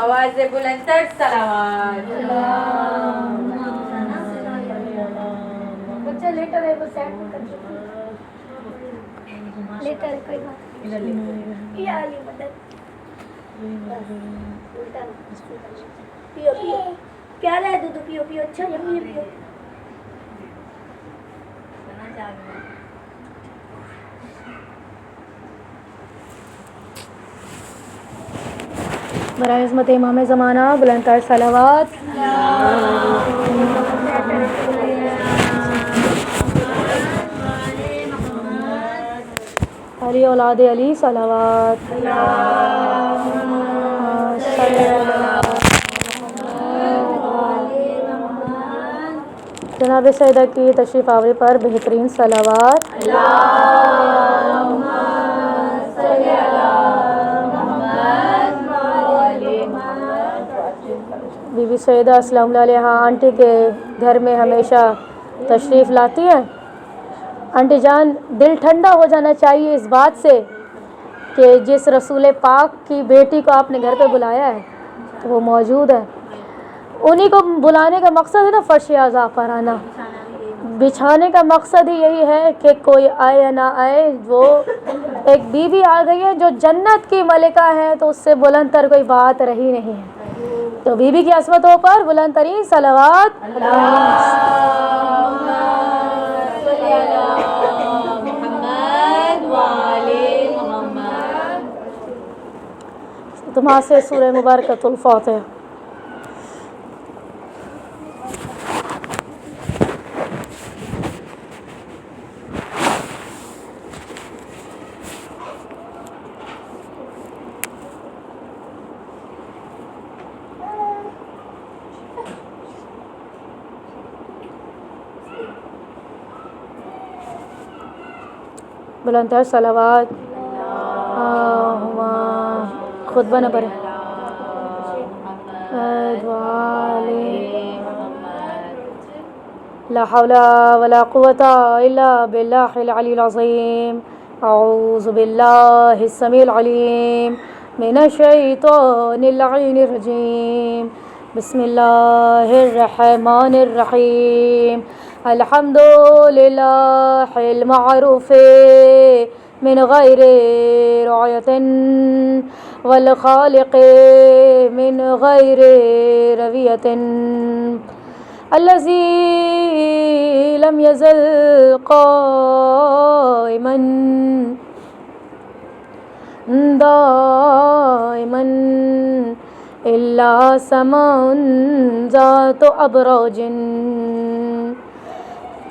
آواز بلندتر صلوات. بچہ لیٹر ہے وہ سیٹ کر لیٹر ہے کوئی بات یا علی مدد پیو پیو پیارا ہے دودھ پیو پیو اچھا یمی پیو. برائے عظمت امام زمانہ بلند تر صلوات. علی اولاد علی صلوات. جناب سیدہ کی تشریف آوری پر بہترین صلوات. بی بی سیدہ السلام علیہ آنٹی کے گھر میں ہمیشہ تشریف لاتی ہیں. آنٹی جان دل ٹھنڈا ہو جانا چاہیے اس بات سے کہ جس رسول پاک کی بیٹی کو آپ نے گھر پہ بلایا ہے وہ موجود ہے. انہی کو بلانے کا مقصد ہے نا فرش اعضاء پر آنا. بچھانے کا مقصد ہی یہی ہے کہ کوئی آئے یا نہ آئے. وہ ایک بیوی آ گئی ہے جو جنت کی ملکہ ہے تو اس سے بلند تر کوئی بات رہی نہیں ہے. تو بیوی کی عصمتوں پر بلند ترین صلوات. تمہاں سے سورہ مبارکۃ الفاتحہ. بلند تر صلوات. خطبہ نہ پڑھے. لا حول ولا قوة إلا بالله العلي العظيم. أعوذ بالله السميع العليم من الشيطان اللعين الرجيم. بسم الله الرحمن الرحيم. الحمد لله المعروف من غير رعية والخالق من غير روية الذي لم يزل قائما دائما إلا سماء ذات أبراج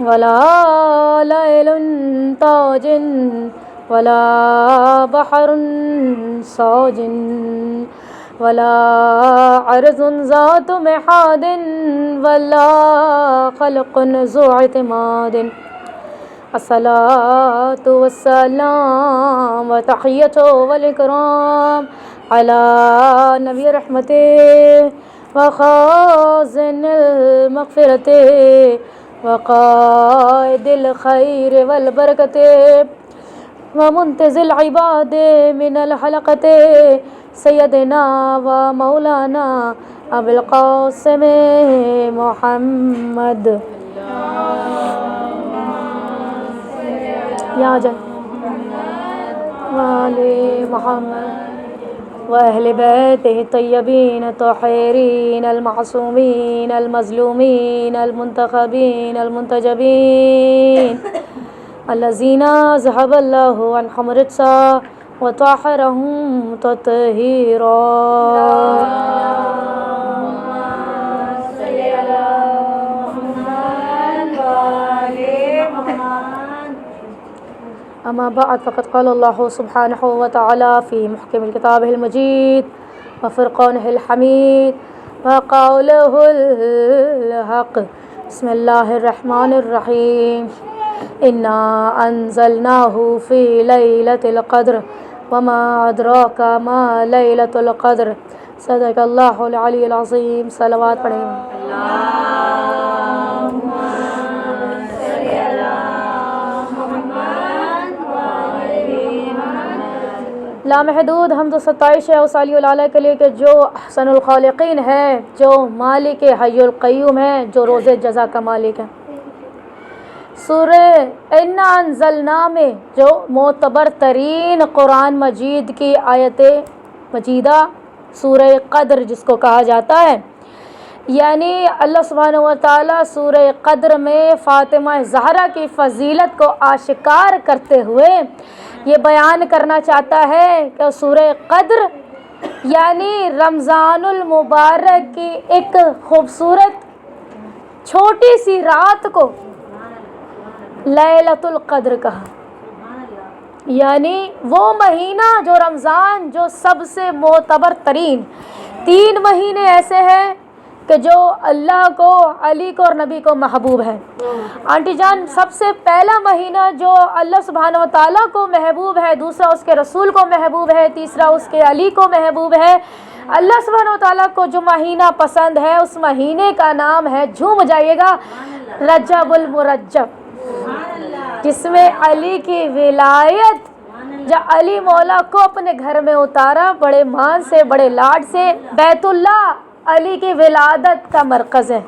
ولا ليل تاج ولا بحر ساج ولا عرض ذات محاد ولا خلق ذو اعتماد. الصلاة والسلام وتحية والإكرام على نبي رحمته وخازن المغفرة وقائد الخير والبركة ومنتزل العباد من الحلقة سيدنا ومولانا أبي القاسم محمد. یا جن وآل محمد وأهل بيته الطيبين الطاهرين المعصومين المظلومين المنتخبين المنتجبين الذين ذهب الله عنهم رجسا وطهرهم تطهيرا. أما بعد فقد قال الله سبحانه وتعالى في محكم كتابه المجيد وفرقانه الحميد وقوله الحق. بسم الله الرحمن الرحيم. إنا أنزلناه في ليلة القدر وما أدراك ما ليلة القدر. صدق الله العلي العظيم. صلوات پڑھیں. لامحدود حمد و ستائش ہے اس علی العلیٰ کے لیے کہ جو احسن الخالقین ہے، جو مالک حی القیوم ہے، جو روز جزا کا مالک ہے۔ سورہ انا انزلنا میں جو معتبر ترین قرآن مجید کی آیت مجیدہ سورہ قدر جس کو کہا جاتا ہے، یعنی اللہ سبحانہ و تعالیٰ سورہ قدر میں فاطمہ زہرا کی فضیلت کو آشکار کرتے ہوئے یہ بیان کرنا چاہتا ہے کہ سورہ قدر یعنی رمضان المبارک کی ایک خوبصورت چھوٹی سی رات کو لیلۃ القدر کہا، یعنی وہ مہینہ جو رمضان جو سب سے معتبر ترین 3 مہینے ایسے ہیں کہ جو اللہ کو، علی کو اور نبی کو محبوب ہے۔ آنٹی جان، سب سے پہلا مہینہ جو اللہ سبحانہ و تعالیٰ کو محبوب ہے، دوسرا اس کے رسول کو محبوب ہے، تیسرا اس کے علی کو محبوب ہے۔ اللہ سبحانہ و تعالیٰ کو جو مہینہ پسند ہے اس مہینے کا نام ہے، جھوم جائیے گا، رجب المرجب، جس میں علی کی ولایت، جب علی مولا کو اپنے گھر میں اتارا، بڑے مان سے، بڑے لاڈ سے، بیت اللہ علی کی ولادت کا مرکز ہے۔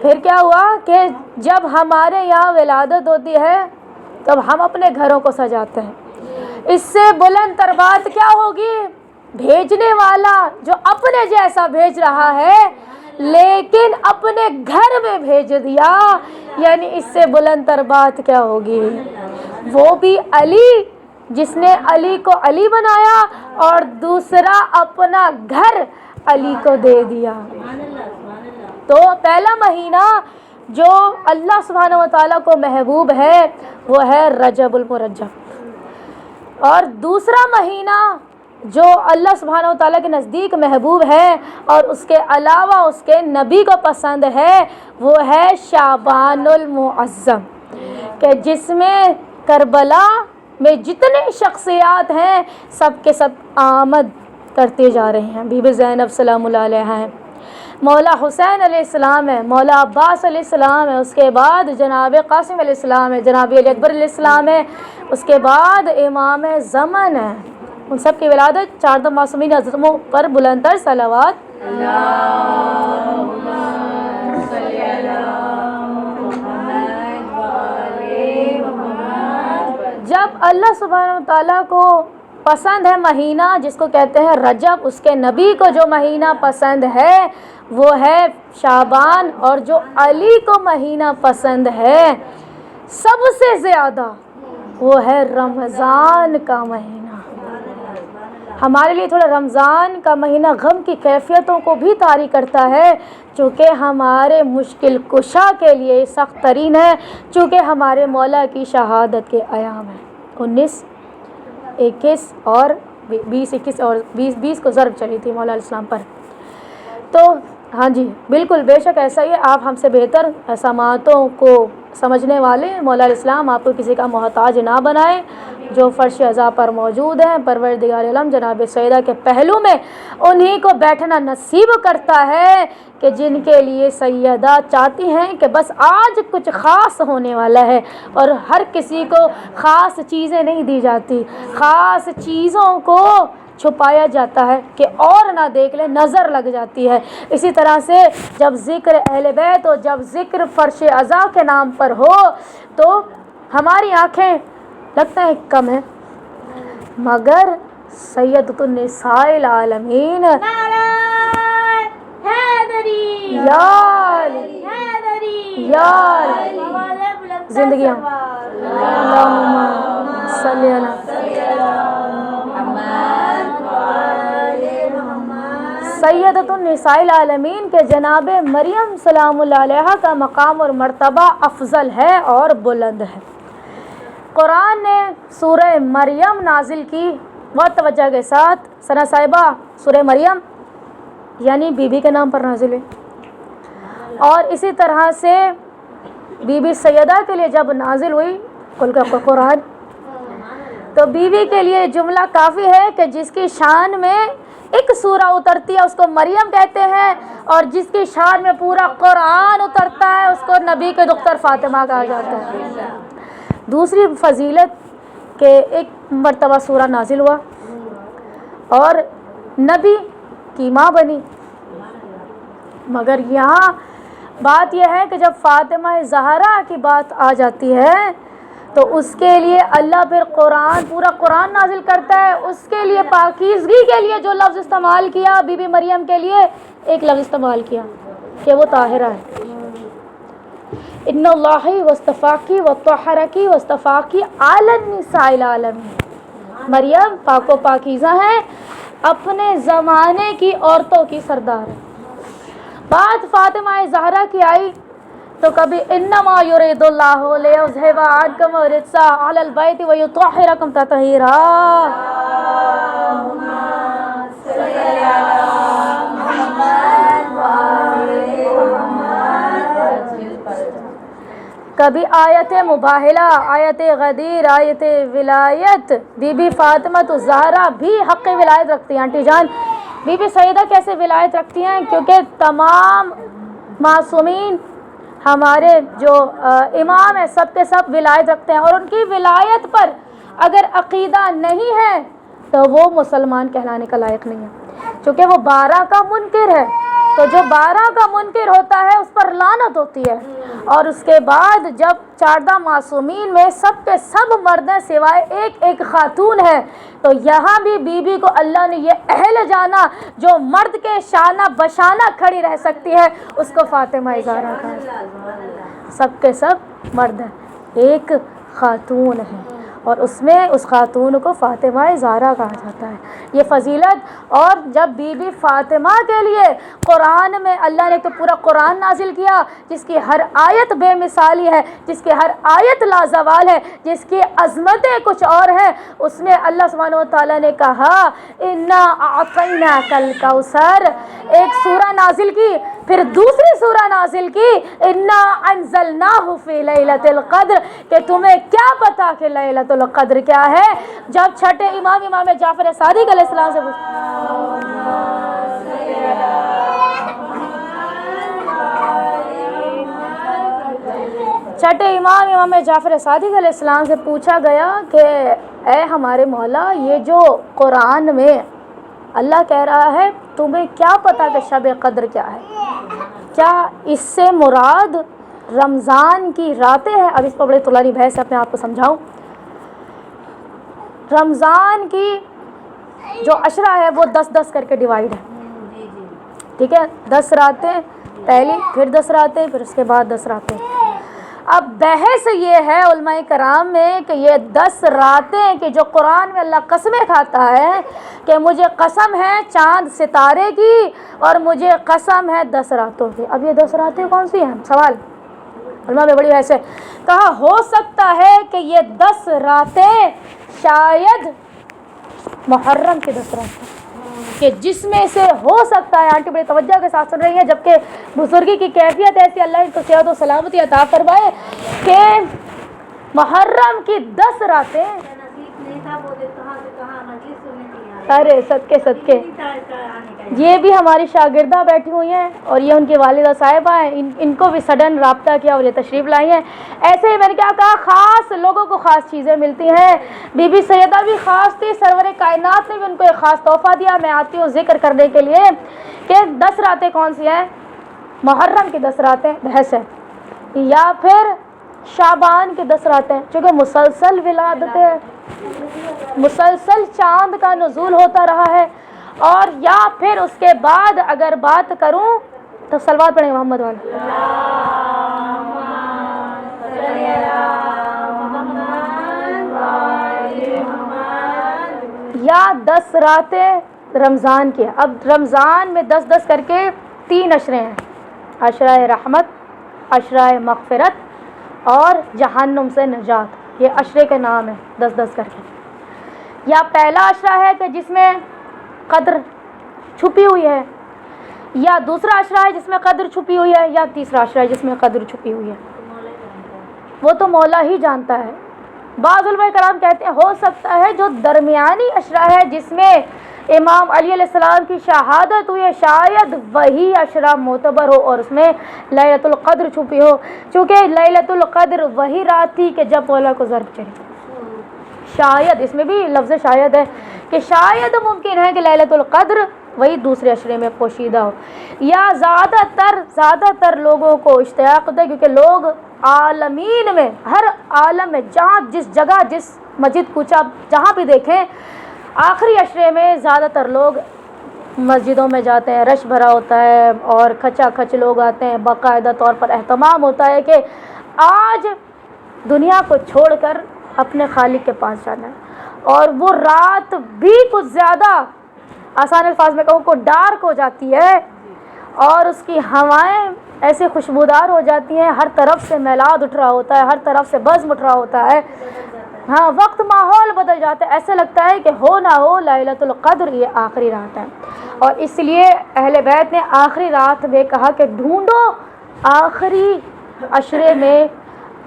پھر کیا ہوا کہ جب ہمارے یہاں ولادت ہوتی ہے تب ہم اپنے گھروں کو سجاتے ہیں۔ اس سے بلند تر بات کیا ہوگی؟ بھیجنے والا جو اپنے جیسا بھیج رہا ہے لیکن اپنے گھر میں بھیج دیا، یعنی اس سے بلند تر بات کیا ہوگی؟ وہ بھی علی جس نے علی کو علی بنایا اور دوسرا اپنا گھر علی کو دے دیا۔ تو پہلا مہینہ جو اللہ سبحانہ و تعالیٰ کو محبوب ہے وہ ہے رجب المرجب، اور دوسرا مہینہ جو اللہ سبحانہ و تعالیٰ کے نزدیک محبوب ہے اور اس کے علاوہ اس کے نبی کو پسند ہے وہ ہے شعبان المعظم، کہ جس میں کربلا میں جتنے شخصیات ہیں سب کے سب آمد کرتے جا رہے ہیں۔ بی بی زینب سلام اللہ علیہا ہیں، مولا حسین علیہ السلام ہے، مولا عباس علیہ السلام ہے، اس کے بعد جناب قاسم علیہ السلام ہے، جناب علی اکبر علیہ السلام ہے، اس کے بعد امام زمن ہے۔ ان سب کی ولادت 4 معصومین حضرتوں پر بلند تر صلوات۔ جب اللہ سبحانہ و تعالیٰ کو پسند ہے مہینہ جس کو کہتے ہیں رجب، اس کے نبی کو جو مہینہ پسند ہے وہ ہے شعبان، اور جو علی کو مہینہ پسند ہے سب سے زیادہ وہ ہے رمضان کا مہینہ۔ ہمارے لیے تھوڑا رمضان کا مہینہ غم کی کیفیتوں کو بھی طاری کرتا ہے، چونکہ ہمارے مشکل کشا کے لیے سخت ترین ہے، چونکہ ہمارے مولا کی شہادت کے ایام ہیں 19، 21 اور 20، 21 اور 20 کو ضرب چلی تھی مولا علیہ السلام پر۔ تو ہاں جی بالکل بے شک ایسا ہی ہے، آپ ہم سے بہتر سماعتوں کو سمجھنے والے مولا علیہ السلام آپ کو کسی کا محتاج نہ بنائے، جو فرش عزا پر موجود ہیں پروردگار عالم جناب سیدہ کے پہلو میں انہی کو بیٹھنا نصیب کرتا ہے کہ جن کے لیے سیدہ چاہتی ہیں کہ بس آج کچھ خاص ہونے والا ہے، اور ہر کسی کو خاص چیزیں نہیں دی جاتی، خاص چیزوں کو چھپایا جاتا ہے کہ اور نہ دیکھ لے، نظر لگ جاتی ہے۔ اسی طرح سے جب ذکر اہل بیت اور جب ذکر فرش عزا کے نام پر ہو تو ہماری آنکھیں لگتا ہے کم ہے، مگر سیدۃ النساء العالمین یار زندگیاں اللہم صلی سیدۃ النساء العالمین کے جناب مریم سلام اللہ علیہا کا مقام اور مرتبہ افضل ہے اور بلند ہے۔ قرآن نے سورہ مریم نازل کی بہت توجہ کے ساتھ، ثنا صاحبہ سورہ مریم یعنی بی بی کے نام پر نازل ہوئی، اور اسی طرح سے بی بی سیدہ کے لیے جب نازل ہوئی کل کا قرآن تو بی بی کے لیے جملہ کافی ہے کہ جس کی شان میں ایک سورہ اترتی ہے اس کو مریم کہتے ہیں، اور جس کی شان میں پورا قرآن اترتا ہے اس کو نبی کے دختر فاطمہ کہا جاتا ہے۔ دوسری فضیلت کہ ایک مرتبہ سورہ نازل ہوا اور نبی کی ماں بنی. مگر یہاں بات یہ ہے کہ جب فاطمہ زہرا کی بات آ جاتی ہے تو اس کے لیے اللہ پھر پورا قرآن نازل کرتا ہے. اس کے لیے پاکیزگی کے لیے جو لفظ استعمال کیا، بی بی مریم کے لیے ایک لفظ استعمال کیا کہ وہ طاہرہ ہے. ان اللہ واصطفاکی وطہرکی واصطفاکی علی النساء العالمین. مریم پاک و پاکیزہ ہیں، اپنے زمانے کی عورتوں کی سردار ہے. بات فاطمہ زہرا کی آئی تو کبھی انما یرید اللہ لیذھب عنکم الرجس اہل البیت ویطہرکم تطہیرا. کبھی آیت مباہلہ، آیت غدیر، آیت ولایت. بی بی فاطمہ زہرا بھی حق ولایت رکھتی ہیں. آنٹی جان بی بی سیدہ کیسے ولایت رکھتی ہیں؟ کیونکہ تمام معصومین ہمارے جو امام ہیں سب کے سب ولایت رکھتے ہیں، اور ان کی ولایت پر اگر عقیدہ نہیں ہے تو وہ مسلمان کہلانے کا لائق نہیں ہے، چونکہ وہ 12 کا منکر ہے. تو جو 12 کا منکر ہوتا ہے اس پر لعنت ہوتی ہے. اور اس کے بعد جب 14 معصومین میں سب کے سب مرد ہیں سوائے ایک خاتون ہے، تو یہاں بھی بی بی کو اللہ نے یہ اہل جانا جو مرد کے شانہ بشانہ کھڑی رہ سکتی ہے، اس کو فاطمہ زہرا کہا. سب کے سب مرد ہیں، ایک خاتون ہے، اور اس میں اس خاتون کو فاطمہ زہرا کہا جاتا ہے. یہ فضیلت. اور جب بی بی فاطمہ کے لیے قرآن میں اللہ نے تو پورا قرآن نازل کیا جس کی ہر آیت بے مثالی ہے، جس کی ہر آیت لازوال ہے، جس کی عظمتیں کچھ اور ہیں. اس میں اللہ سبحانہ و تعالیٰ نے کہا انا اعطیناک الکوثر، ایک سورہ نازل کی، پھر دوسری سورہ نازل کی انا انزلناہ فی لیلۃ القدر، کہ تمہیں کیا پتا کہ لیلۃ القدر کیا ہے. جب چھٹے امام جعفر صادق علیہ السلام سے امام جعفر صادق علیہ السلام سے پوچھا گیا کہ اے ہمارے مولا، یہ جو قرآن میں اللہ کہہ رہا ہے تمہیں کیا پتا کہ شب قدر کیا ہے، کیا اس سے مراد رمضان کی راتیں ہیں؟ اب اس پر بڑے طولانی بحث اپنے آپ کو سمجھاؤں. رمضان کی جو عشرہ ہے وہ 10 کر کے ڈیوائیڈ ہے، ٹھیک ہے؟ 10 راتیں پہلی، پھر 10 راتیں، پھر اس کے بعد 10 راتیں. اب بحث یہ ہے علماء کرام میں کہ یہ 10 راتیں کہ جو قرآن میں اللہ قسمیں کھاتا ہے کہ مجھے قسم ہے چاند ستارے کی اور مجھے قسم ہے 10 راتوں کی. اب یہ 10 راتیں کون سی ہیں؟ سوال علماء میں بڑی بحث ہے. کہا ہو سکتا ہے کہ یہ 10 راتیں شاید محرم کی 10 راتیں، کہ جس میں سے ہو سکتا ہے، آنٹی بڑی توجہ کے ساتھ سن رہی ہیں، جبکہ بزرگی کی کیفیت ایسی اللہ ان کو صحت و سلامتی عطا فرمائے کہ محرم کی 10 راتیں. ارے صدقے یہ بھی ہماری شاگردہ بیٹھی ہوئی ہیں اور یہ ان کی والدہ صاحبہ ہیں، ان کو بھی سڈن رابطہ کیا اور یہ تشریف لائی ہیں. ایسے ہی میں نے کیا کہا، خاص لوگوں کو خاص چیزیں ملتی ہیں. بی بی سیدہ بھی خاص تھی، سرور کائنات نے بھی ان کو ایک خاص تحفہ دیا. میں آتی ہوں ذکر کرنے کے لیے کہ 10 راتیں کون سی ہیں. محرم کی 10 راتیں بحث ہے، یا پھر شعبان کی 10 راتیں، چونکہ مسلسل ولادتیں، مسلسل چاند کا نزول ہوتا رہا ہے. اور یا پھر اس کے بعد اگر بات کروں تو صلوات پڑھیں محمد والا، یا 10 راتیں رمضان کی. اب رمضان میں 10 کر کے 3 عشرے ہیں، عشرہ رحمت، عشرہ مغفرت اور جہنم سے نجات. یہ عشرے کے نام ہیں 10 کر کے. یا پہلا عشرہ ہے کہ جس میں قدر چھپی ہوئی ہے، یا دوسرا عشرہ ہے جس میں قدر چھپی ہوئی ہے، یا تیسرا عشرہ ہے جس میں قدر چھپی ہوئی ہے. وہ تو مولا ہی جانتا ہے. بعض علماء کرام کہتے ہیں ہو سکتا ہے جو درمیانی عشرہ ہے جس میں امام علی علیہ السلام کی شہادت ہوئی ہے، شاید وہی عشرہ معتبر ہو اور اس میں لیلۃ القدر چھپی ہو، چونکہ لیلۃ القدر وہی رات تھی کہ جب مولا کو ضرب چڑھی. شاید اس میں بھی لفظ شاید ہے کہ شاید ممکن ہے کہ لیلۃ القدر وہی دوسرے عشرے میں پوشیدہ ہو، یا زیادہ تر لوگوں کو اشتیاق ہوتا ہے، کیونکہ لوگ عالمین میں، ہر عالم میں، جہاں جس جگہ، جس مسجد کوچہ جہاں بھی دیکھیں، آخری عشرے میں زیادہ تر لوگ مسجدوں میں جاتے ہیں، رش بھرا ہوتا ہے اور کھچا کھچ لوگ آتے ہیں، باقاعدہ طور پر اہتمام ہوتا ہے کہ آج دنیا کو چھوڑ کر اپنے خالق کے پاس جانا ہے۔ اور وہ رات بھی کچھ زیادہ، آسان الفاظ میں کہوں، کو ڈارک ہو جاتی ہے اور اس کی ہوائیں ایسے خوشبودار ہو جاتی ہیں، ہر طرف سے میلاد اٹھ رہا ہوتا ہے، ہر طرف سے بزم اٹھ رہا ہوتا ہے، ہاں وقت ماحول بدل جاتا ہے، ایسا لگتا ہے کہ ہو نہ ہو لیلۃ القدر یہ آخری رات ہے۔ اور اس لیے اہل بیت نے آخری رات میں کہا کہ ڈھونڈو آخری عشرے میں،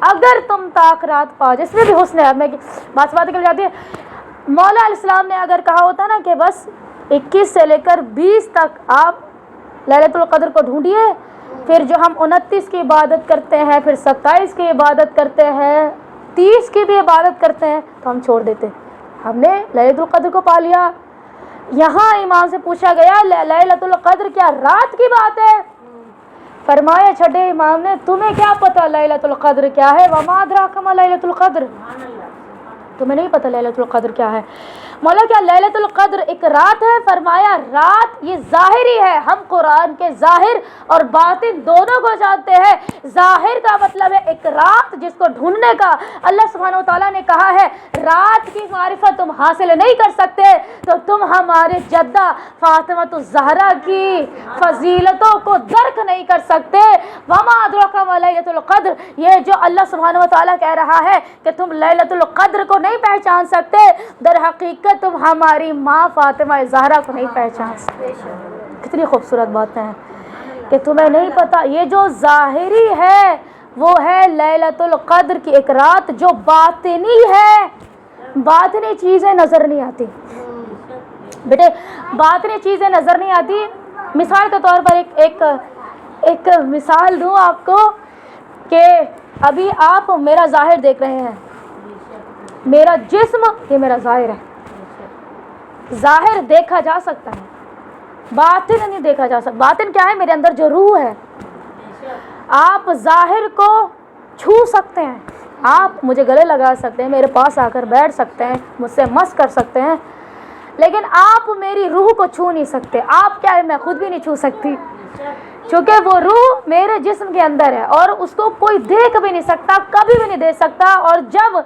اگر تم تاخرات پاؤ، جس میں بھی حسن ہے۔ میں بات کر جاتی ہے، مولا علیہ السلام نے اگر کہا ہوتا نا کہ بس 21 سے لے کر 20 تک آپ لیلۃ القدر کو ڈھونڈیے، پھر جو ہم 29 کی عبادت کرتے ہیں، پھر 27 کی عبادت کرتے ہیں، 30 کی بھی عبادت کرتے ہیں، تو ہم چھوڑ دیتے۔ ہم نے لیلۃ القدر کو پا لیا۔ یہاں امام سے پوچھا گیا لیلۃ القدر کیا رات کی بات ہے؟ فرمایا چھٹے امام نے، تمہیں کیا پتہ لیلۃ القدر کیا ہے؟ وما ادراک ما لیلۃ القدر، تمہیں نہیں پتہ لیلۃ القدر کیا ہے؟ مولا کیا لیلۃ القدر ایک رات ہے؟ فرمایا رات یہ ظاہری ہے، ہم قرآن کے ظاہر اور باطن دونوں کو جانتے ہیں۔ ظاہر کا مطلب ہے ایک رات جس کو ڈھونڈنے کا اللہ سبحانہ وتعالیٰ نے کہا ہے رات کی معرفت تم حاصل نہیں کر سکتے تو تم ہمارے جدہ فاطمۃ الزہرا کی فضیلتوں کو درک نہیں کر سکتے۔ وما ادراک ما لیلۃ القدر، یہ جو اللہ سبحانہ وتعالیٰ کہہ رہا ہے کہ تم لیلۃ القدر کو نہیں پہچان سکتے، در حقیقت تم ہماری ماں فاطمہ زہرا کو نہیں پہچان سکتے۔ کتنی خوبصورت باتیں ہیں کہ تمہیں نہیں پتہ، یہ جو ظاہری ہے وہ ہے لیلۃ القدر کی ایک رات جو باطنی ہے۔ باطنی چیزیں نظر نہیں آتی بیٹے، باطنی چیزیں نظر نہیں آتی۔ مثال کے طور پر ایک مثال دوں آپ کو کہ ابھی آپ میرا ظاہر دیکھ رہے ہیں، میرا جسم یہ میرا ظاہر ہے، ظاہر دیکھا جا سکتا ہے، باطن نہیں دیکھا جا سکتا۔ باطن کیا ہے؟ میرے اندر جو روح ہے۔ آپ ظاہر کو چھو سکتے ہیں، آپ مجھے گلے لگا سکتے ہیں، میرے پاس آ کر بیٹھ سکتے ہیں، مجھ سے مس کر سکتے ہیں، لیکن آپ میری روح کو چھو نہیں سکتے۔ آپ کیا ہے؟ میں خود بھی نہیں چھو سکتی، چونکہ وہ روح میرے جسم کے اندر ہے اور اس کو کوئی دیکھ بھی نہیں سکتا، کبھی بھی نہیں دیکھ سکتا۔ اور جب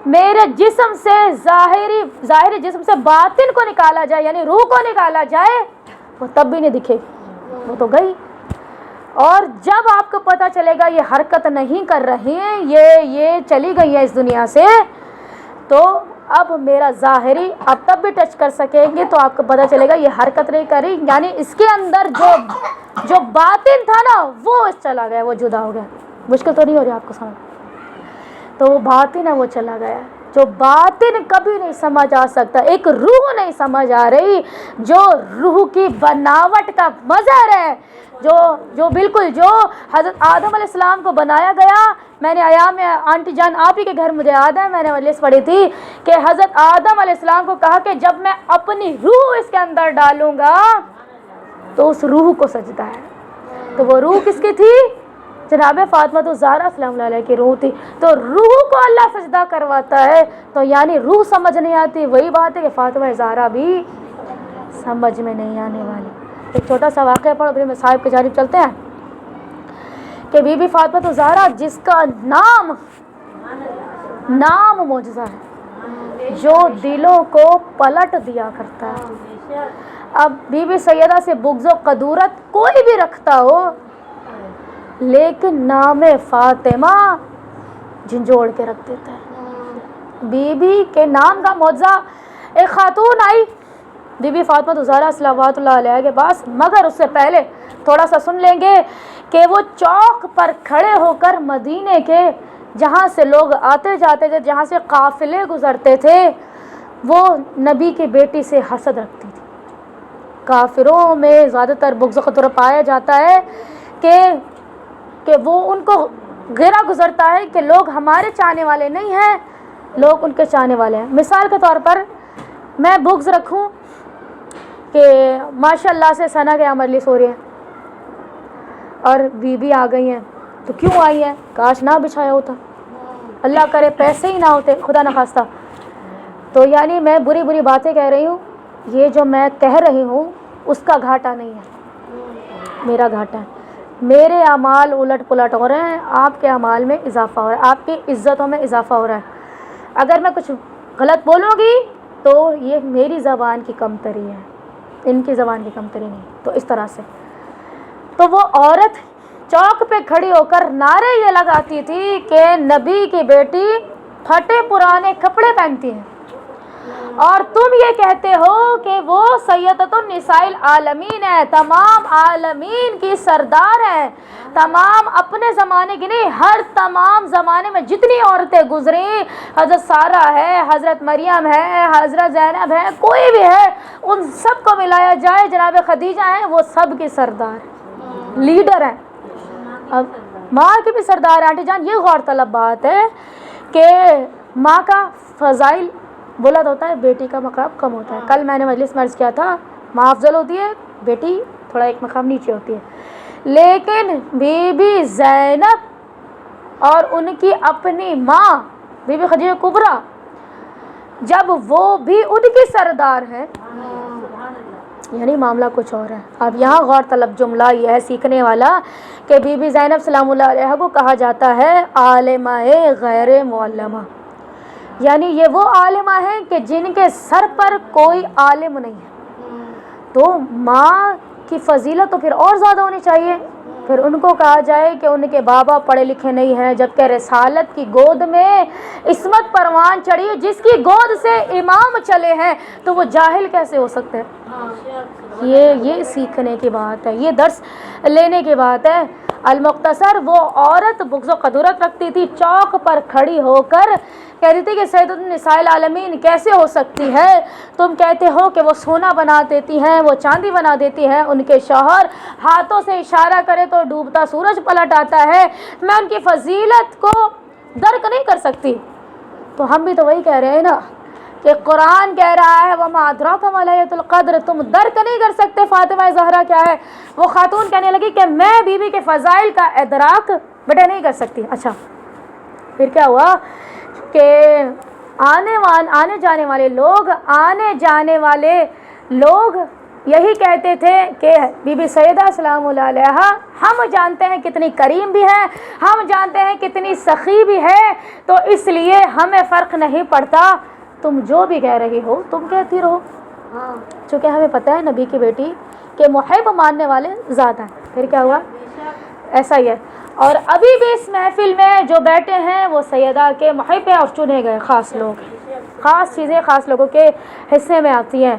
میرے جسم سے ظاہری جسم سے باطن کو نکالا جائے، یعنی روح کو نکالا جائے، وہ تب بھی نہیں دکھے گی، وہ تو گئی۔ اور جب آپ کو پتہ چلے گا یہ حرکت نہیں کر رہی ہیں، یہ چلی گئی ہے اس دنیا سے، تو اب میرا ظاہری آپ تب بھی ٹچ کر سکیں گے تو آپ کو پتہ چلے گا یہ حرکت نہیں کر رہی، یعنی اس کے اندر جو باطن تھا نا وہ چلا گیا، وہ جدا ہو گیا۔ مشکل تو نہیں ہو رہی آپ کو سمجھ؟ تو وہ باطن ہے وہ چلا گیا، جو باطن کبھی نہیں سمجھ آ سکتا، ایک روح نہیں سمجھ آ رہی، جو روح کی بناوٹ کا مظہر ہے، جو بالکل جو حضرت آدم علیہ السلام کو بنایا گیا۔ میں نے ایام میں آنٹی جان آپ ہی کے گھر مجھے یاد ہے، میں نے مجلس پڑھی تھی کہ حضرت آدم علیہ السلام کو کہا کہ جب میں اپنی روح اس کے اندر ڈالوں گا تو اس روح کو سجدہ ہے۔ تو وہ روح کس کی تھی؟ جناب فاطمہ الزہرا سلام اللہ علیہ کی روح تھی۔ تو روح کو اللہ سجدہ کرواتا ہے تو یعنی روح سمجھ نہیں آتی، وہی بات ہے کہ فاطمہ زہرا بھی سمجھ میں نہیں آنے والی۔ ایک چھوٹا سا واقعہ پڑھو پھر میں صاحب کی جانب چلتے ہیں کہ بی بی فاطمہ الزہرا جس کا نام معجزہ ہے، جو دلوں کو پلٹ دیا کرتا ہے۔ اب بی بی سیدہ سے بغض و قدورت کوئی بھی رکھتا ہو، لیکن نام فاطمہ جھنجھوڑ کے رکھ دیتا ہے۔ بی بی کے نام کا معجزہ، ایک خاتون آئی بی بی فاطمہ الزہرا صلوات اللہ علیہ کے پاس، مگر اس سے پہلے تھوڑا سا سن لیں گے کہ وہ چوک پر کھڑے ہو کر مدینے کے جہاں سے لوگ آتے جاتے تھے، جہاں سے قافلے گزرتے تھے، وہ نبی کی بیٹی سے حسد رکھتی تھی۔ کافروں میں زیادہ تر بغض و قدورت پایا جاتا ہے کہ وہ ان کو گرا گزرتا ہے کہ لوگ ہمارے چاہنے والے نہیں ہیں، لوگ ان کے چاہنے والے ہیں۔ مثال کے طور پر میں بغض رکھوں کہ ماشاء اللہ سے ثنا کے مجلس ہو رہی ہے اور بیوی آ گئی ہیں تو کیوں آئی ہیں؟ کاش نہ بچھایا ہوتا، اللہ کرے پیسے ہی نہ ہوتے، خدا نخواستہ. تو یعنی میں بری بری باتیں کہہ رہی ہوں، یہ جو میں کہہ رہی ہوں اس کا گھاٹا نہیں ہے، میرا گھاٹا ہے. میرے اعمال الٹ پلٹ ہو رہے ہیں، آپ کے اعمال میں اضافہ ہو رہا ہے، آپ کی عزتوں میں اضافہ ہو رہا ہے. اگر میں کچھ غلط بولوں گی تو یہ میری زبان کی کمتری ہے، ان کی زبان کی کمتری نہیں. تو اس طرح سے تو وہ عورت چوک پہ کھڑی ہو کر نعرے یہ لگاتی تھی کہ نبی کی بیٹی پھٹے پرانے کپڑے پہنتی ہیں، اور تم یہ کہتے ہو کہ وہ سیدۃ النساء العالمین ہے، تمام عالمین کی سردار ہے، تمام اپنے زمانے کی نہیں، ہر تمام زمانے میں جتنی عورتیں گزری، حضرت سارہ ہے، حضرت مریم ہے، حضرت زینب ہے، کوئی بھی ہے، ان سب کو ملایا جائے، جناب خدیجہ ہیں، وہ سب کی سردار لیڈر ہیں. اب ماں کی بھی سردار ہے. آنٹی جان یہ غور طلب بات ہے کہ ماں کا فضائل بلند ہوتا ہے، بیٹی کا مقام کم ہوتا ہے. کل میں نے مجلس میں عرض کیا تھا ماں افضل ہوتی ہے، بیٹی تھوڑا ایک مقام نیچے ہوتی ہے. لیکن بی بی زینب اور ان کی اپنی ماں بی بی خدیجہ کبریٰ جب وہ بھی ان کی سردار ہے، یعنی معاملہ کچھ اور ہے. اب یہاں غور طلب جملہ یہ ہے سیکھنے والا کہ بی بی زینب سلام اللہ علیہ کو کہا جاتا ہے عالمہ غیر معلمہ، یعنی یہ وہ عالمہ ہیں کہ جن کے سر پر کوئی عالم نہیں ہے. تو ماں کی فضیلت تو پھر اور زیادہ ہونی چاہیے. پھر ان کو کہا جائے کہ ان کے بابا پڑھے لکھے نہیں ہیں، جبکہ رسالت کی گود میں عصمت پروان چڑھی، جس کی گود سے امام چلے ہیں، تو وہ جاہل کیسے ہو سکتے ہیں؟ یہ سیکھنے کی بات ہے، یہ درس لینے کی بات ہے. المختصر وہ عورت بغض و قدورت رکھتی تھی، چوک پر کھڑی ہو کر کہتی تھی کہ سیدۃ النساء العالمین کیسے ہو سکتی ہے؟ تم کہتے ہو کہ وہ سونا بنا دیتی ہیں، وہ چاندی بنا دیتی ہیں، ان کے شوہر ہاتھوں سے اشارہ کرے تو ڈوبتا سورج پلٹ آتا ہے، میں ان کی فضیلت کو درک نہیں کر سکتی. تو ہم بھی تو وہی کہہ رہے ہیں نا کہ قرآن کہہ رہا ہے وَمَا أَدْرَاكَ مَا لَيْلَةُ الْقَدْرِ، تم درک نہیں کر سکتے فاطمہ زہرا کیا ہے. وہ خاتون کہنے لگی کہ میں بی بی کے فضائل کا ادراک بیٹے نہیں کر سکتی. اچھا پھر کیا ہوا کہ آنے جانے والے لوگ یہی کہتے تھے کہ بی بی سیدہ سلام اللہ علیہا ہم جانتے ہیں کتنی کریم بھی ہے، ہم جانتے ہیں کتنی سخی بھی ہے، تو اس لیے ہمیں فرق نہیں پڑتا، تم جو بھی کہہ رہی ہو تم کہتی رہو. چونکہ ہمیں پتہ ہے نبی کی بیٹی کہ محب ماننے والے زیادہ ہیں. پھر کیا ہوا؟ ایسا ہی ہے. اور ابھی بھی اس محفل میں جو بیٹھے ہیں وہ سیدہ کے محب ہیں اور چنے گئے خاص لوگ، خاص چیزیں خاص لوگوں کے حصے میں آتی ہیں.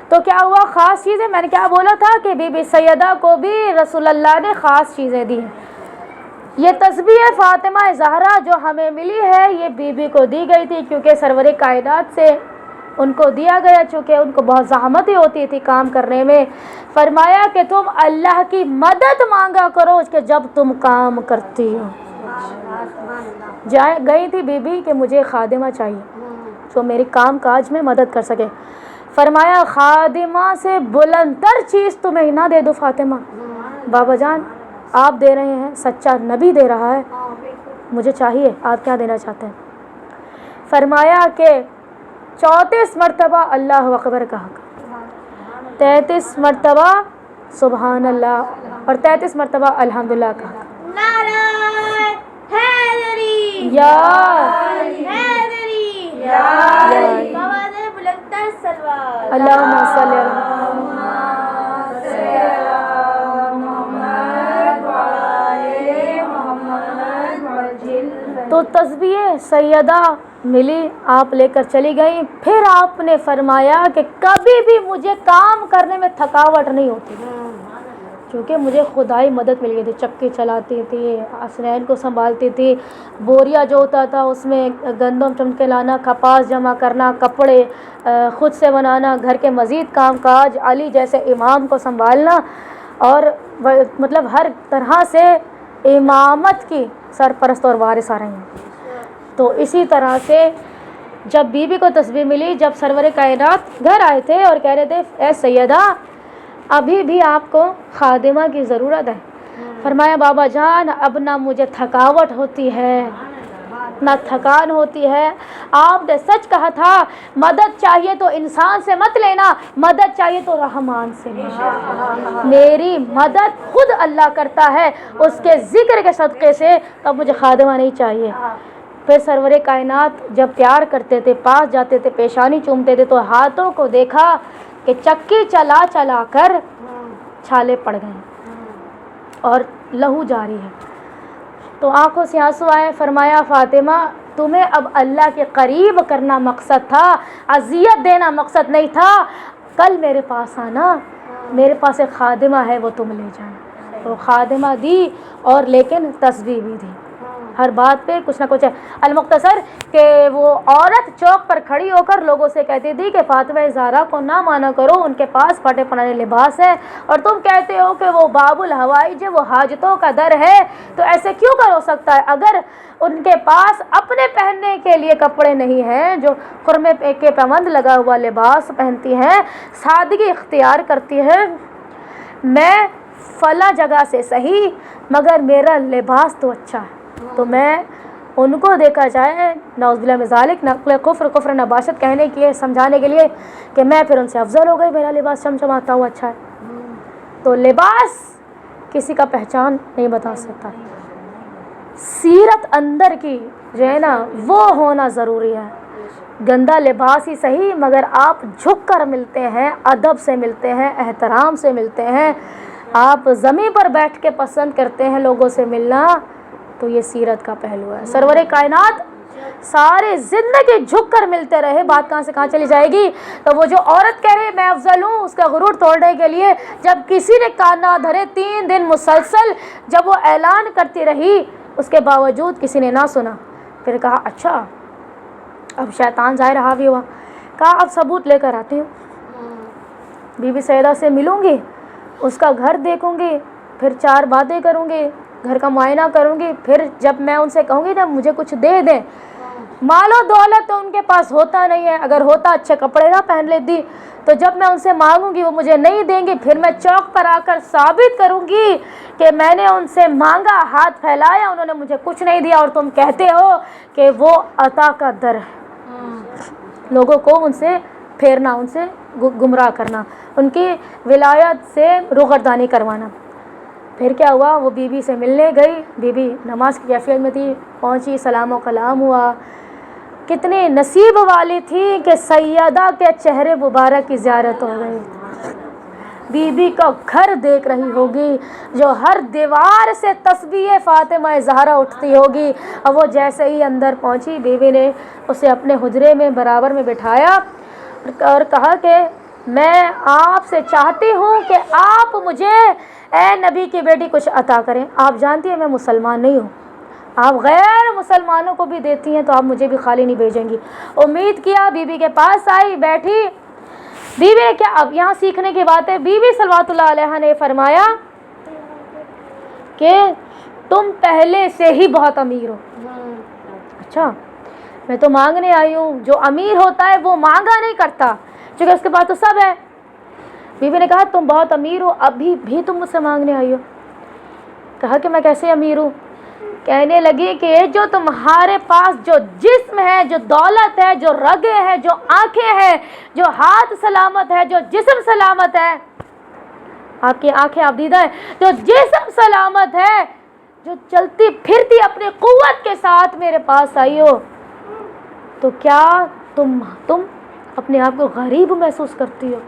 تو کیا ہوا؟ خاص چیزیں، میں نے کیا بولا تھا کہ بی بی سیدہ کو بھی رسول اللہ نے خاص چیزیں دی ہیں. یہ تسبیح فاطمہ زہرا جو ہمیں ملی ہے یہ بی بی کو دی گئی تھی، کیونکہ سرور کائنات سے ان کو دیا گیا، چونکہ ان کو بہت زحمت ہی ہوتی تھی کام کرنے میں. فرمایا کہ تم اللہ کی مدد مانگا کرو کہ جب تم کام کرتی ہو. گئی تھی بی بی کہ مجھے خادمہ چاہیے جو میری کام کاج میں مدد کر سکے. فرمایا خادمہ سے بلند تر چیز تمہیں نہ دے دو فاطمہ؟ بابا جان آپ دے رہے ہیں، سچا نبی دے رہا ہے، مجھے چاہیے، آپ کیا دینا چاہتے ہیں؟ فرمایا کہ 34 مرتبہ اللہ اکبر کہا، 33 مرتبہ سبحان اللہ اور 33 مرتبہ الحمدللہ کہا. نعرہ حیدری یا حیدری آواز بلند تر سلوات اللہم صلی اللہ. تو تسبیح سیدہ ملی، آپ لے کر چلی گئیں. پھر آپ نے فرمایا کہ کبھی بھی مجھے کام کرنے میں تھکاوٹ نہیں ہوتی، کیونکہ مجھے خدائی مدد مل گئی تھی. چکی چلاتی تھی، حسنین کو سنبھالتی تھی، بوریا جو ہوتا تھا اس میں گندم چم کے لانا، کپاس جمع کرنا، کپڑے خود سے بنانا، گھر کے مزید کام کاج، علی جیسے امام کو سنبھالنا، اور مطلب ہر طرح سے امامت کی سرپرست اور وارث آ رہی ہیں. تو اسی طرح سے جب بیوی کو تسبیح ملی، جب سرور کائنات گھر آئے تھے اور کہہ رہے تھے اے سیدہ ابھی بھی آپ کو خادمہ کی ضرورت ہے، فرمایا بابا جان اب نہ مجھے تھکاوٹ ہوتی ہے نہ تھکان ہوتی ہے، آپ نے سچ کہا تھا مدد چاہیے تو انسان سے مت لینا، مدد چاہیے تو رحمان سے لینا، میری مدد خود اللہ کرتا ہے اس کے ذکر کے صدقے سے، اب مجھے خادمہ نہیں چاہیے۔ پھر سرور کائنات جب پیار کرتے تھے، پاس جاتے تھے، پیشانی چومتے تھے تو ہاتھوں کو دیکھا کہ چکی چلا چلا کر چھالے پڑ گئے اور لہو جاری ہے، تو آنکھوں سے آنسو آئے۔ فرمایا فاطمہ تمہیں اب اللہ کے قریب کرنا مقصد تھا، اذیت دینا مقصد نہیں تھا، کل میرے پاس آنا، میرے پاس ایک خادمہ ہے وہ تم لے جانا۔ تو خادمہ دی اور لیکن تسبیح بھی دی، ہر بات پہ کچھ نہ کچھ ہے۔ المختصر کہ وہ عورت چوک پر کھڑی ہو کر لوگوں سے کہتی تھی کہ فاطمہ زہرا کو نہ مانا کرو، ان کے پاس پھٹے پرانے لباس ہے، اور تم کہتے ہو کہ وہ باب الحوائج وہ حاجتوں کا در ہے، تو ایسے کیوں کر ہو سکتا ہے؟ اگر ان کے پاس اپنے پہننے کے لیے کپڑے نہیں ہیں، جو خرمے کے پابند لگا ہوا لباس پہنتی ہیں، سادگی اختیار کرتی ہیں، میں فلاں جگہ سے صحیح مگر میرا لباس تو اچھا ہے، تو میں ان کو دیکھا جائے نعوذ باللہ من ذالک نقل کفر نباشت کہنے کے سمجھانے کے لیے کہ میں پھر ان سے افضل ہو گئی، میرا لباس چمچماتا ہوا اچھا ہے۔ تو لباس کسی کا پہچان نہیں بتا سکتا، سیرت اندر کی جو ہے نا وہ ہونا ضروری ہے۔ گندا لباس ہی صحیح مگر آپ جھک کر ملتے ہیں، ادب سے ملتے ہیں، احترام سے ملتے ہیں، آپ زمین پر بیٹھ کے پسند کرتے ہیں لوگوں سے ملنا، تو یہ سیرت کا پہلو ہے۔ سرور کائنات سارے زندگی جھک کر ملتے رہے، بات کہاں سے کہاں چلی جائے گی؟ تو وہ جو عورت کہہ رہی میں افضل ہوں، اس کا غرور توڑنے کے لیے جب کسی نے کان نہ دھرے 3 دن مسلسل جب وہ اعلان کرتی رہی، اس کے باوجود کسی نے نہ سنا، پھر کہا اچھا اب شیطان ظاہر حاوی ہوا، کہا اب ثبوت لے کر آتی ہوں، بی بی سیدہ سے ملوں گی، اس کا گھر دیکھوں گی، پھر 4 باتیں کروں گی، گھر کا معائنہ کروں گی، پھر جب میں ان سے کہوں گی نا مجھے کچھ دے دیں، مال و دولت تو ان کے پاس ہوتا نہیں ہے، اگر ہوتا اچھے کپڑے نہ پہن لیتی، تو جب میں ان سے مانگوں گی وہ مجھے نہیں دیں گی، پھر میں چوک پر آ کر ثابت کروں گی کہ میں نے ان سے مانگا، ہاتھ پھیلایا، انہوں نے مجھے کچھ نہیں دیا، اور تم کہتے ہو کہ وہ عطا کا در ہے۔ لوگوں کو ان سے پھیرنا، ان سے گمراہ کرنا، ان کی ولایت سے روغردانی کروانا۔ پھر کیا ہوا؟ وہ بی بی سے ملنے گئی، بی بی نماز کی کیفیت میں تھی، پہنچی، سلام و کلام ہوا، کتنی نصیب والی تھی کہ سیدہ کے چہرے مبارک کی زیارت ہو گئی، بی بی کا گھر دیکھ رہی ہوگی، جو ہر دیوار سے تسبیح فاطمہ زہرا اٹھتی ہوگی، اور وہ جیسے ہی اندر پہنچی، بی بی نے اسے اپنے حجرے میں برابر میں بٹھایا اور کہا کہ میں آپ سے چاہتی ہوں کہ آپ مجھے اے نبی کی بیٹی کچھ عطا کریں، آپ جانتی ہیں میں مسلمان نہیں ہوں، آپ غیر مسلمانوں کو بھی دیتی ہیں تو آپ مجھے بھی خالی نہیں بھیجیں گی۔ امید کیا، بی بی کے پاس آئی، بیٹھی، بی بی نے کیا، اب یہاں سیکھنے کی بات ہے، بی بی صلوات اللہ علیہ نے فرمایا کہ تم پہلے سے ہی بہت امیر ہو۔ اچھا میں تو مانگنے آئی ہوں، جو امیر ہوتا ہے وہ مانگا نہیں کرتا، چونکہ اس کے پاس تو سب ہے۔ بی بی نے کہا تم بہت امیر ہو، ابھی بھی تم مجھ سے مانگنے آئی ہو؟ کہا کہ میں کیسے امیر ہوں؟ کہنے لگی کہ جو تمہارے پاس جو جسم ہے، جو دولت ہے، جو رگیں ہیں، جو آنکھیں ہیں، جو ہاتھ سلامت ہے، جو جسم سلامت ہے، آپ کی آنکھیں آپ دیدہ ہیں، جو جسم سلامت ہے، جو چلتی پھرتی اپنی قوت کے ساتھ میرے پاس آئی ہو، تو کیا تم اپنے آپ کو غریب محسوس کرتی ہو؟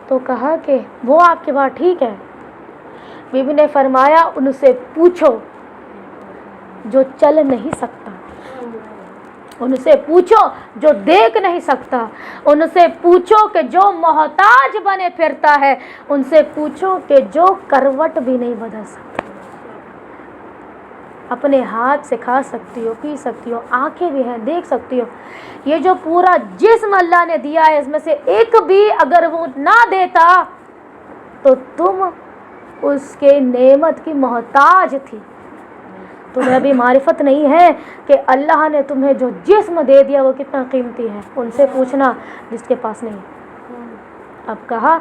تو کہا کہ وہ آپ کی بات ٹھیک ہے۔ بی بی نے فرمایا ان سے پوچھو جو چل نہیں سکتا، ان سے پوچھو جو دیکھ نہیں سکتا، ان سے پوچھو کہ جو محتاج بنے پھرتا ہے، ان سے پوچھو کہ جو کروٹ بھی نہیں بدل سکتا، اپنے ہاتھ سے کھا سکتی ہو، پی سکتی ہو، آنکھیں بھی ہیں، دیکھ سکتی ہو، یہ جو پورا جسم اللہ نے دیا ہے اس میں سے ایک بھی اگر وہ نہ دیتا تو تم اس کے نعمت کی محتاج تھی، تمہیں ابھی معرفت نہیں ہے کہ اللہ نے تمہیں جو جسم دے دیا وہ کتنا قیمتی ہے، ان سے پوچھنا جس کے پاس نہیں۔ اب کہا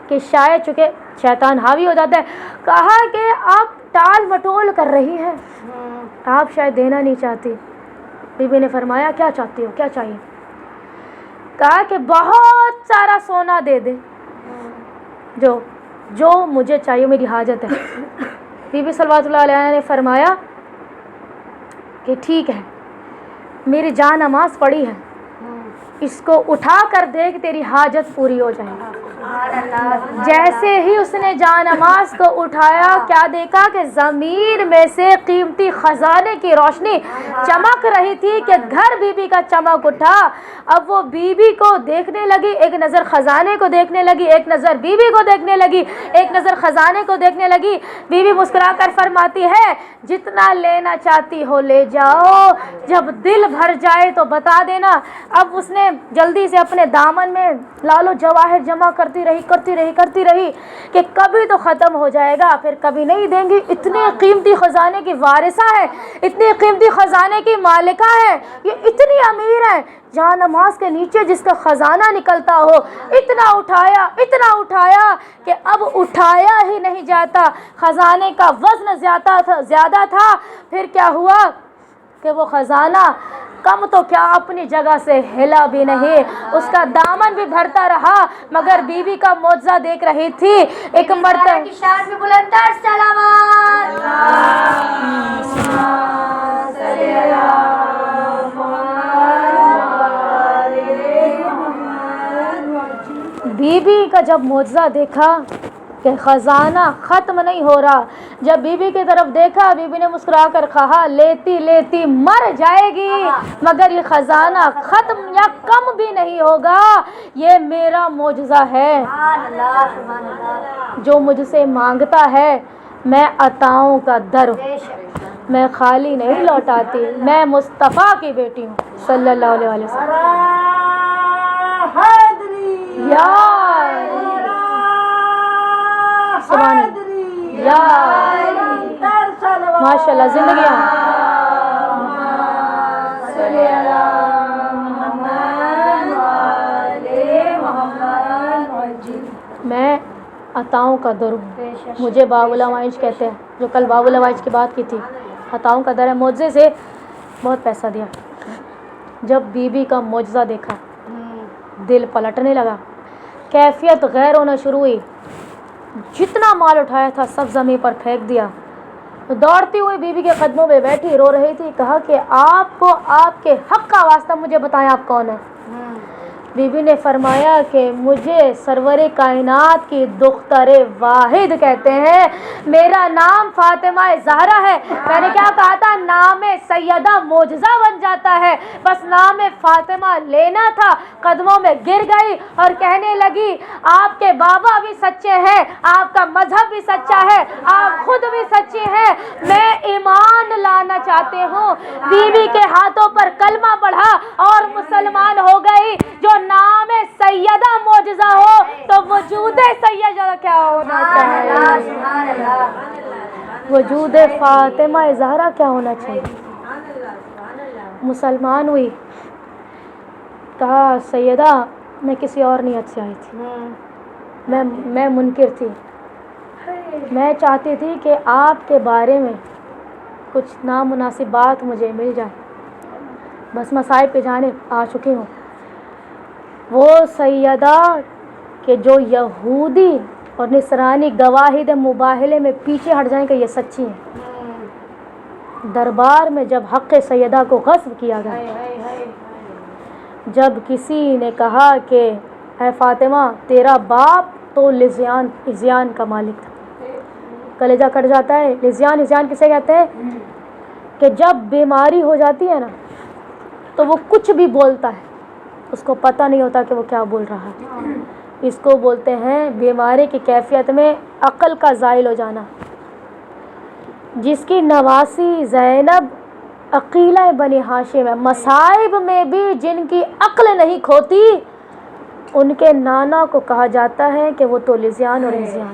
کہ شاید چونکہ شیطان حاوی ہو جاتا ہے، کہا کہ آپ ٹال مٹول کر رہی ہیں، آپ شاید دینا نہیں چاہتی۔ بی بی نے فرمایا کیا چاہتی ہو، کیا چاہیے؟ کہا کہ بہت سارا سونا دے دے، جو مجھے چاہیے، میری حاجت ہے۔ بی بی صلوات اللہ علیہ نے فرمایا کہ ٹھیک ہے، میری جان نماز پڑھی ہے، اس کو اٹھا کر دے کہ تیری حاجت پوری ہو جائے گی۔ جیسے ہی اس نے جان نماز کو اٹھایا، کیا دیکھا کہ زمین میں سے قیمتی خزانے کی روشنی چمک رہی تھی کہ گھر بی بی کا چمک اٹھا۔ اب وہ بی بی کو دیکھنے لگی، ایک نظر خزانے کو دیکھنے لگی، ایک نظر بی بی کو دیکھنے لگی، ایک نظر خزانے کو دیکھنے لگی۔ بی بی مسکرا کر فرماتی ہے جتنا لینا چاہتی ہو لے جاؤ، جب دل بھر جائے تو بتا دینا۔ اب اس نے جلدی سے اپنے دامن میں لالو جواہر جمع کرتی رہی کہ کبھی تو ختم ہو جائے گا، پھر کبھی نہیں دیں گی۔ اتنے قیمتی خزانے کی وارثہ ہے، اتنے قیمتی خزانے کی مالکہ ہے، یہ اتنی امیر ہے، جہاں نماز کے نیچے جس کا خزانہ نکلتا ہو۔ اتنا اٹھایا کہ اب اٹھایا ہی نہیں جاتا، خزانے کا وزن زیادہ تھا۔ پھر کیا ہوا کہ وہ خزانہ کم تو کیا اپنی جگہ سے ہلا بھی نہیں، اس کا دامن بھی بھرتا رہا، مگر بی بی کا معجزہ دیکھ رہی تھی۔ ایک مرتبہ کی شان میں بلند تر سلامات۔ بی بی کا جب معجزہ دیکھا کہ خزانہ ختم نہیں ہو رہا، جب بی بی کی طرف دیکھا، بی بی نے مسکرا کر کہا لیتی مر جائے گی مگر یہ خزانہ ختم یا کم بھی نہیں ہوگا، یہ میرا معجزہ ہے۔ جو مجھ سے مانگتا ہے میں عطاؤں کا در ہوں، میں خالی نہیں لوٹاتی، میں مصطفیٰ کی بیٹی ہوں صلی اللہ علیہ وسلم۔ یا سبحان اللہ، یا ماشاء اللہ، زندگیاں میں عطاؤں کا در ہوں، مجھے باب العوائج کہتے ہیں، جو کل باب العوائج کی بات کی تھی، عطاؤں کا در ہے۔ معجزے سے بہت پیسہ دیا۔ جب بی بی کا معجزہ دیکھا دل پلٹنے لگا، کیفیت غیر ہونا شروع ہوئی، جتنا مال اٹھایا تھا سب زمین پر پھینک دیا۔ دوڑتی ہوئی بی بی کے قدموں پہ بیٹھی رو رہی تھی، کہا کہ آپ کو آپ کے حق کا واسطہ مجھے بتائیں آپ کون ہیں۔ بی بی نے فرمایا کہ مجھے سرور کائنات کی دختر واحد کہتے ہیں، میرا نام فاطمہ زہرا ہے۔ میں نے کیا کہا تھا، نام سیدہ معجزہ بن جاتا ہے، بس نام فاطمہ لینا تھا۔ قدموں میں گر گئی اور کہنے لگی آپ کے بابا بھی سچے ہیں، آپ کا مذہب بھی سچا ہے، آپ خود بھی سچی ہیں، میں ایمان لانا چاہتی ہوں۔ بی بی کے ہاتھوں پر کلمہ پڑھا اور مسلمان ہو گئی۔ جو نام سیدہ معجزہ ہو تو وجود سیدہ کیا ہونا چاہیے، وجود فاطمہ زہرا کیا ہونا چاہیے۔ مسلمان ہوئی، کہا سیدہ میں کسی اور نیت سے آئی تھی، میں منکر تھی، میں چاہتی تھی کہ آپ کے بارے میں کچھ نامناسب بات مجھے مل جائے، بس مصائب پہ جانب آ چکی ہوں۔ وہ سیدہ کہ جو یہودی اور نصرانی گواہی دے مباہلے میں پیچھے ہٹ جائیں کہ یہ سچی ہیں۔ دربار میں جب حق سیدہ کو غصب کیا گیا، جب کسی نے کہا کہ اے فاطمہ تیرا باپ تو لزیان کا مالک تھا، کلیجہ کٹ جاتا ہے۔ لزیان کسے کہتے ہیں کہ جب بیماری ہو جاتی ہے نا تو وہ کچھ بھی بولتا ہے، اس کو پتہ نہیں ہوتا کہ وہ کیا بول رہا ہے، اس کو بولتے ہیں بیماری کی کیفیت میں عقل کا زائل ہو جانا۔ جس کی نواسی زینب عقیلہ بنی ہاشم ہے، مصائب میں بھی جن کی عقل نہیں کھوتی ان کے نانا کو کہا جاتا ہے کہ وہ تو لزیان اور ہزیان۔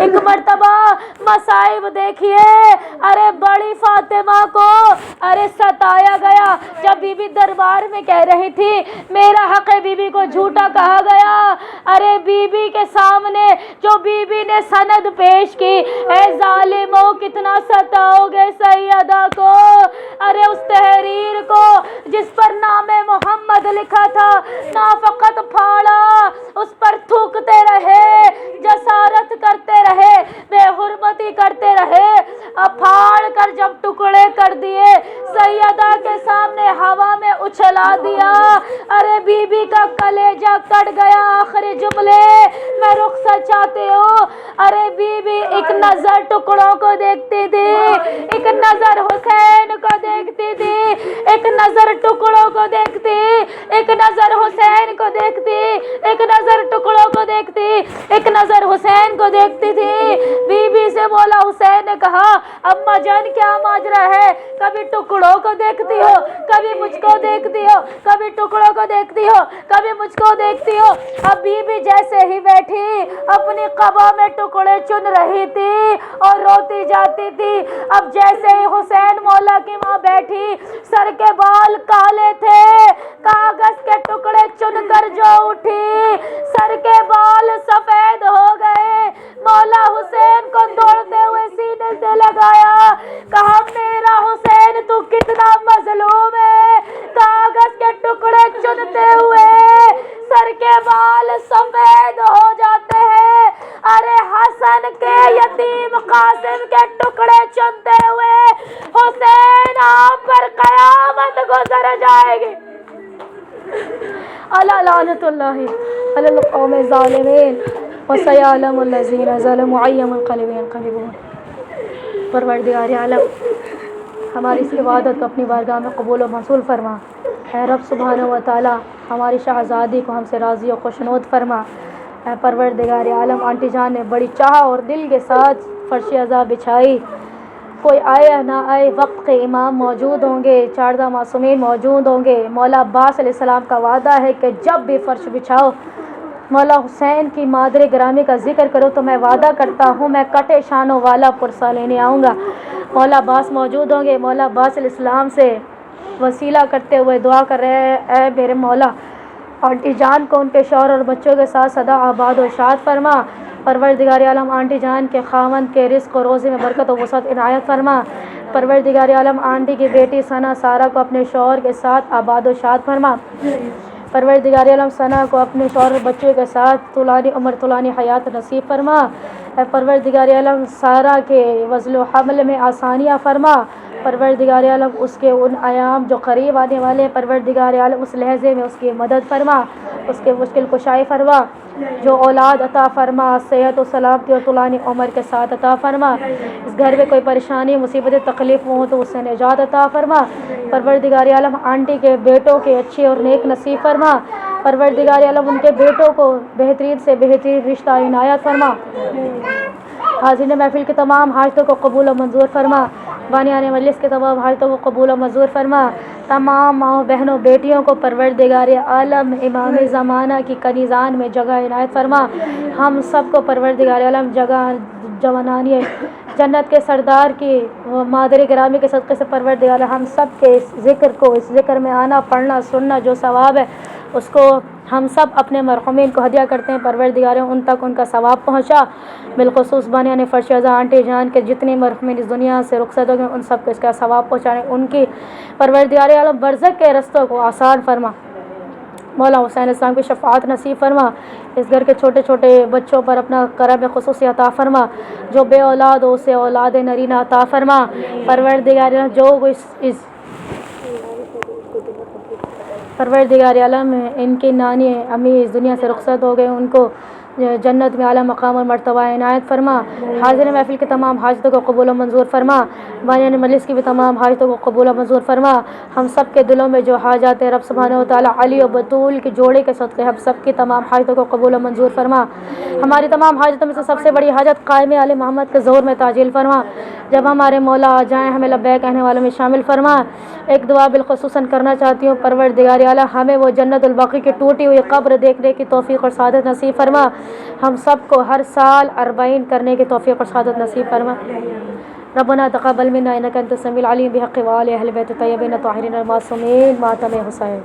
ایک مرتبہ مصائب دیکھیے، ارے بڑی فاطمہ کو ارے ستایا گیا جب بی بی دربار میں کہہ رہی تھی میرا حق ہے، بی بی کو جھوٹا کہا گیا۔ ارے بی بی کے سامنے جو بی بی نے سند پیش کی، اے ظالموں کتنا ستاؤ گے سیدہ کو، ارے اس تحریر کو جس پر نام محمد لکھا تھا نافقت پھاڑا، اس پر تھوکتے رہے، جسارت کرتے رہے، بے حرمتی کرتے رہے، پھاڑ کر جب ٹکڑے کر دیے سیدہ کے سامنے ہوا میں اچھلا دیا، ارے بی بی کا کلیجہ کٹ گیا۔ آخری جملے میں رخصت چاہتے ہو، ارے بی بی ایک نظر ٹکڑوں کو دیکھتی تھی، ایک نظر حسین کو دیکھتی تھی، ایک نظر ٹکڑوں کو دیکھتی، ایک نظر حسین کو دیکھتی، ایک نظر ٹکڑوں کو دیکھتی، ایک نظر حسین کو دیکھتی تھی۔ بی بی سے مولا حسین نے کہا اماں جان کیا ماجرا ہے، کبھی ٹکڑوں کو دیکھتی ہو، کبھی مجھ کو دیکھتی ہو، کبھی ٹکڑوں کو دیکھتی ہو، کبھی مجھ کو دیکھتی ہو۔ اب بی بی جیسے ہی بیٹھی اپنی قبا میں ٹکڑے چن رہی تھی اور روتی جاتی تھی۔ اب جیسے ہی حسین مولا کی ماں بیٹھی، سر کے بال کالے تھے، کاغذ کے ٹکڑے چن کر جو اٹھی سر کے بال سفید ہو گئے۔ مولا حسین کو دوڑتے ہوئے سینے سے لگایا، کہا میرا حسین تو کتنا مظلوم ہے، کاغذ کے ٹکڑے چنتے ہوئے سر کے بال سفید ہو جاتے ہیں، ارے حسن کے یتیم قاسم کے ٹکڑے چنتے ہوئے حسین آپ پر قیامت گزر جائے گی۔ الا لعنت اللہ علی القوم الظالمین وسیعلم الذین ظلموا ای منقلب ینقلبون۔ پروردگار عالم ہماری اس عبادت کو اپنی بارگاہ میں قبول و منظور فرما۔ اے رب سبحانہ و تعالی ہماری شہزادی کو ہم سے راضی و خوشنود فرما۔ اے پروردگار عالم آنٹی جان نے بڑی چاہ اور دل کے ساتھ فرش عزا بچھائی، کوئی آئے نہ آئے وقت کے امام موجود ہوں گے، چاردہ معصومین موجود ہوں گے۔ مولا عباس علیہ السلام کا وعدہ ہے کہ جب بھی فرش بچھاؤ مولا حسین کی مادر گرامی کا ذکر کرو تو میں وعدہ کرتا ہوں میں کٹے شانوں والا پرسہ لینے آؤں گا۔ مولا عباس موجود ہوں گے، مولا عباس علیہ السلام سے وسیلہ کرتے ہوئے دعا کر رہے ہیں اے میرے مولا آنٹی جان کو ان کے شوہر اور بچوں کے ساتھ سدا آباد و شاد فرما۔ پروردگار عالم آنٹی جان کے خاوند کے رزق و روزی میں برکت و وسعت عنایت فرما۔ پروردگار عالم آنٹی کی بیٹی ثنا سارہ کو اپنے شوہر کے ساتھ آباد و شاد فرما۔ پروردگار عالم ثنا کو اپنے شوہر اور بچوں کے ساتھ طولانی عمر طولانی حیات نصیب فرما۔ اے پروردگار عالم سارہ کے وضع و حمل میں آسانیاں فرما۔ پروردگار عالم اس کے ان ایام جو قریب آنے والے ہیں پروردگار عالم اس لحظے میں اس کی مدد فرما، اس کے مشکل کشائی فرما، جو اولاد عطا فرما صحت و سلامتی اور طولانی عمر کے ساتھ عطا فرما۔ اس گھر میں کوئی پریشانی مصیبت تکلیف ہوں تو اس سے نجات عطا فرما۔ پروردگار عالم آنٹی کے بیٹوں کے اچھے اور نیک نصیب فرما۔ پروردگار عالم ان کے بیٹوں کو بہترین سے بہترین رشتہ عنایت فرما۔ حاضرین محفل کی تمام حاجتوں کو قبول و منظور فرما۔ بانیان مجلس کے تمام حاجتوں کو قبول و منظور فرما۔ تمام ماؤں بہنوں بیٹیوں کو پروردگار عالم امام زمانہ کی کنیزان میں جگہ عنایت فرما۔ ہم سب کو پروردگار عالم جگہ جوانانی جنت کے سردار کی مادر گرامی کے صدقے سے پروردگار ہم سب کے اس ذکر کو، اس ذکر میں آنا پڑھنا سننا جو ثواب ہے اس کو ہم سب اپنے مرحومین کو ہدیہ کرتے ہیں۔ پروردگار ان تک ان کا ثواب پہنچا۔ بالخصوص بانیان فرش عزا آنٹی جان کے جتنے مرحومین اس دنیا سے رخصت ہو گئے ان سب کو اس کا ثواب پہنچانے، ان کی پروردگار عالم برزخ کے رستوں کو آسان فرما۔ مولا حسین السلام کی شفاعت نصیب فرما۔ اس گھر کے چھوٹے چھوٹے بچوں پر اپنا کرم خصوصی عطا فرما۔ جو بے اولاد ہو اسے اولاد نرینہ عطا فرما۔ پروردگار عالم ان کی نانی امی اس دنیا سے رخصت ہو گئے ان کو جنت میں اعلیٰ مقام اور مرتبہ عنایت فرما۔ حاضر محفل کے تمام حاجتوں کو قبول و منظور فرما۔ بانیان مجلس کی بھی تمام حاجتوں کو قبول و منظور فرما۔ ہم سب کے دلوں میں جو حاجات رب سبحانہ و تعالیٰ علی و بطول کے جوڑے کے صدقے ہم سب کی تمام حاجتوں کو قبول و منظور فرما۔ ہماری تمام حاجتوں میں سے سب سے بڑی حاجت قائم آل محمد کے ظہور میں تعجیل فرما۔ جب ہمارے مولا آ جائیں ہمیں لبیک کہنے والوں میں شامل فرما۔ ایک دعا بالخصوصاً کرنا چاہتی ہوں، پروردگار اعلیٰ ہمیں وہ جنت البقیع کی ٹوٹی ہوئی قبر دیکھنے کی توفیق اور سعادت نصیب فرما۔ ہم سب کو ہر سال 40 کرنے کی توفیق اور سعادت نصیب فرما. ربنا تقبل منا انك انت السميع العليم بحق وآل اهل بيت الطيبين الطاهرين المعصومين ماتم حسین.